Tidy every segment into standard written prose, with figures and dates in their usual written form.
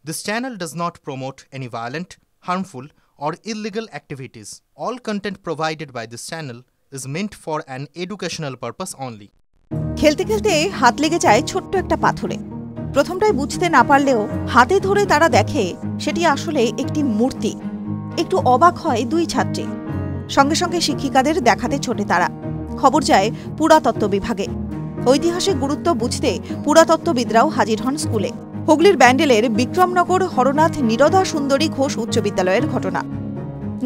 This channel does not promote any violent, harmful, or illegal activities. All content provided by this channel is meant for an educational purpose only. খেলতে খেলতে হাত লেগে যায় ছোট্ট একটা পাথরে। প্রথমটাই বুঝতে না পারলেও হাতে ধরে তারা দেখে সেটি আসলে একটি মূর্তি। একটু অবাক হয় দুই ছাত্রী। সঙ্গে সঙ্গে শিক্ষিকাদের দেখাতে ছোটে তারা। খবর যায় পুরাতত্ত্ব বিভাগে। ঐতিহাসিক গুরুত্ব বুঝতে পুরাতত্ত্ববিদরাও হাজির হন স্কুলে। হুগলির ব্যান্ডেলের বিক্রমনগর হরনাথ নিরোধা সুন্দরী ঘোষ উচ্চ বিদ্যালয়ের ঘটনা।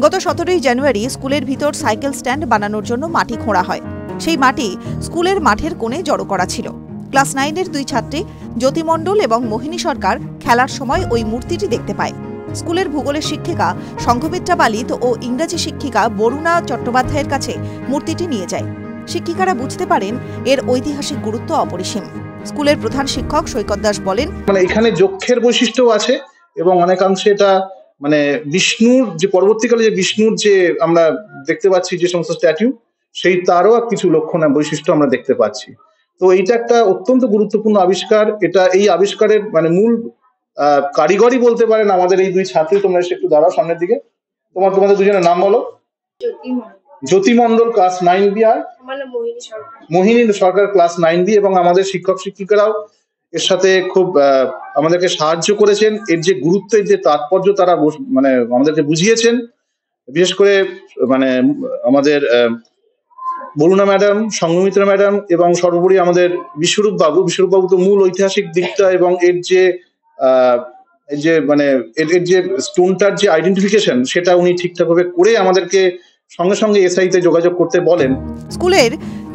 গত 17 জানুয়ারি স্কুলের ভিতর সাইকেল স্ট্যান্ড বানানোর জন্য মাটি খোঁড়া হয়। সেই মাটি স্কুলের মাঠের কোণে জড়ো করা ছিল। ক্লাস 9-এর দুই ছাত্রী জ্যোতি মণ্ডল এবং মোহিনী সরকার খেলার সময় ওই মূর্তিটি দেখতে পায়। স্কুলের ভূগোলের শিক্ষিকা সংঘমিত্রা বালিত ও ইংরেজি শিক্ষিকা বরুণা চট্টোপাধ্যায়ের কাছে মূর্তিটি নিয়ে যায়। শিক্ষিকারা বুঝতে পারেন এর ঐতিহাসিক গুরুত্ব অপরিসীম। স্কুলের প্রধান শিক্ষক সৈকত দাস বলেন, এখানে যক্ষের বৈশিষ্ট্য আছে এবং অনেকাংশে এটা বিষ্ণুর যে পরবর্তীকালে যে বিষ্ণুর যে আমরা দেখতে পাচ্ছি যে সমস্ত স্ট্যাচু, সেই তারও কিছু লক্ষণ বৈশিষ্ট্য আমরা দেখতে পাচ্ছি। তো এইটা একটা অত্যন্ত গুরুত্বপূর্ণ আবিষ্কার। এটা এই আবিষ্কারের মূল কারিগরি বলতে পারেন আমাদের এই দুই ছাত্রী। তোমরা এসে একটু দাঁড়াও সামনের দিকে। তোমাদের দুজনের নাম বলো। জ্যোতি মণ্ডল ক্লাস 9B আর মোহিনী সরকার ক্লাস 9B, এবং আমাদের শিক্ষক শিক্ষিকারাও এর সাথে খুব আমাদেরকে সাহায্য করেছেন। এর যে গুরুত্ব, এর যে তাৎপর্য তারা আমাদেরকে বুঝিয়েছেন। বিশেষ করে আমাদের বরুণা ম্যাডাম, সংঘমিত্রা ম্যাডাম এবং সর্বোপরি আমাদের বিশ্বরূপ বাবু তো মূল ঐতিহাসিক দিকটা এবং এর যে স্টোনটার যে আইডেন্টিফিকেশন সেটা উনি ঠিকঠাকভাবে করে আমাদেরকে সঙ্গে সঙ্গে এসআইতে যোগাযোগ করতে বলেন। স্কুলের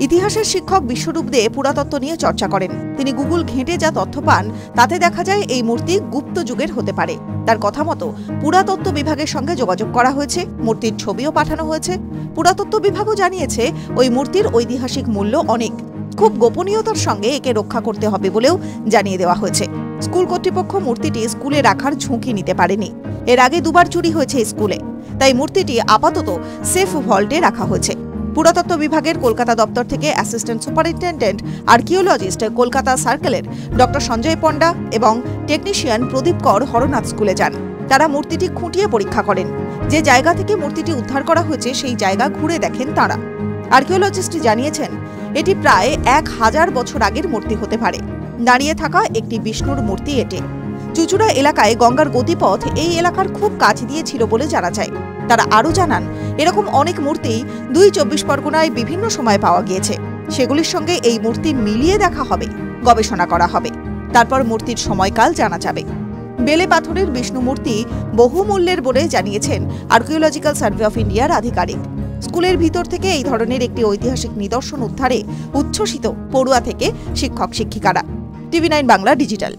ইতিহাসের শিক্ষক বিশ্বরূপ দে পুরাতত্ত্ব নিয়ে চর্চা করেন। তিনি গুগল ঘেঁটে যা তথ্য পান তাতে দেখা যায় এই মূর্তি গুপ্ত যুগের হতে পারে। তার কথা মতো পুরাতত্ত্ব বিভাগের সঙ্গে যোগাযোগ করা হয়েছে, মূর্তির ছবিও পাঠানো হয়েছে। পুরাতত্ত্ব বিভাগও জানিয়েছে ওই মূর্তির ঐতিহাসিক মূল্য অনেক। খুব গোপনীয়তার সঙ্গে একে রক্ষা করতে হবে বলেও জানিয়ে দেওয়া হয়েছে। স্কুল কর্তৃপক্ষ মূর্তিটি স্কুলে রাখার ঝুঁকি নিতে পারেনি। এর আগে দুবার চুরি হয়েছে স্কুলে, তাই মূর্তিটি আপাতত সেফ ভল্টে রাখা হয়েছে। পুরাতত্ত্ব বিভাগের কলকাতা দপ্তর থেকে অ্যাসিস্ট্যান্ট সুপারিনটেন্ডেন্ট আর্কিওলজিস্ট কলকাতা সার্কেলের ডক্টর সঞ্জয় পণ্ডা এবং টেকনিশিয়ান প্রদীপ কর হরনাথ স্কুলে যান। তারা মূর্তিটি খুঁটিয়ে পরীক্ষা করেন। যে জায়গা থেকে মূর্তিটি উদ্ধার করা হয়েছে সেই জায়গা ঘুরে দেখেন তারা। আর্কিওলজিস্ট জানিয়েছেন এটি প্রায় 1000 বছর আগের মূর্তি হতে পারে। দাঁড়িয়ে থাকা একটি বিষ্ণুর মূর্তি এটি। চুচুড়া এলাকায় গঙ্গার গতিপথ এই এলাকার খুব কাছ দিয়ে ছিল বলে জানা যায়। তারা আরও জানান এরকম অনেক মূর্তি 24 পরগনায় বিভিন্ন সময় পাওয়া গিয়েছে। সেগুলির সঙ্গে এই মূর্তি মিলিয়ে দেখা হবে, গবেষণা করা হবে। তারপর মূর্তির সময়কাল জানা যাবে। বেলে পাথরের বিষ্ণু মূর্তি বহুমূল্যের বলে জানিয়েছেন আর্কিওলজিক্যাল সার্ভে অফ ইন্ডিয়ার আধিকারিক। স্কুলের ভিতর থেকে এই ধরনের একটি ঐতিহাসিক নিদর্শন উদ্ধারে উচ্ছ্বসিত পড়ুয়া থেকে শিক্ষক শিক্ষিকারা। TV9 Bangla digital.